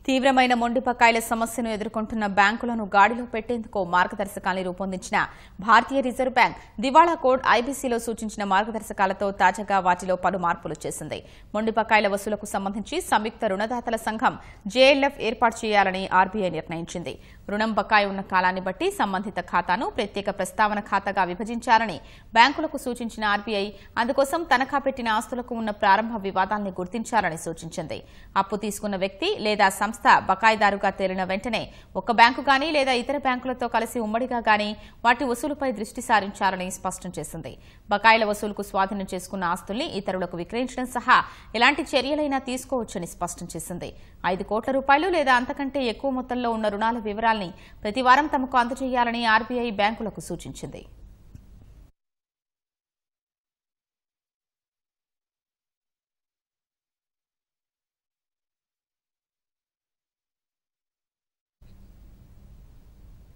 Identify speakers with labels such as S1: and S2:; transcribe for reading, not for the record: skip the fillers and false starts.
S1: తీవ్రమైన మొండి బకాయిల సమస్యను ఎదుర్కొంటున్న బ్యాంకులను గాడిలో పెట్టేందుకు మార్గదర్శకాలను రూపొందించిన భారతీయ రిజర్వ్ బ్యాంక్ దివాళా కోడ్ ఐబీసీలో సూచించిన మార్గదర్శకాలతో తాజాగా వాటిలో పలు మార్పులు చేసింది. మొండి బకాయిల వసూలుకు సంబంధించి సంయుక్త రుణదాతల సంఘం జేఎల్ఎఫ్ ఏర్పాటు చేయాలని ఆర్బీఐ నిర్ణయించింది. రుణం బకాయి ఉన్న కాలాన్ని బట్టి సంబంధిత ఖాతాను ప్రత్యేక ప్రస్తావన ఖాతాగా విభజించాలని బ్యాంకులకు సూచించిన ఆర్బీఐ అందుకోసం తనఖా పెట్టిన ఆస్తులకు ఉన్న ప్రారంభ వివాదాల్ని గుర్తించాలని సూచించింది. అప్పు తీసుకున్న వ్యక్తి లేదా సంస్థ బకాయిదారుగా తేలిన వెంటనే ఒక బ్యాంకు గానీ లేదా ఇతర బ్యాంకులతో కలిసి ఉమ్మడిగా గానీ వాటి వసూలుపై దృష్టి సారించాలని స్పష్టం చేసింది. బకాయిల వసూలుకు స్వాధీనం చేసుకున్న ఆస్తుల్ని ఇతరులకు విక్రయించడం సహా ఎలాంటి చర్యలైనా తీసుకోవచ్చని స్పష్టం చేసింది. 5 కోట్ల రూపాయలు లేదా అంతకంటే ఎక్కువ మొత్తంలో ఉన్న రుణాల వివరాల్ని ప్రతి వారం తమకు అందజేయాలని ఆర్బీఐ బ్యాంకులకు సూచించింది.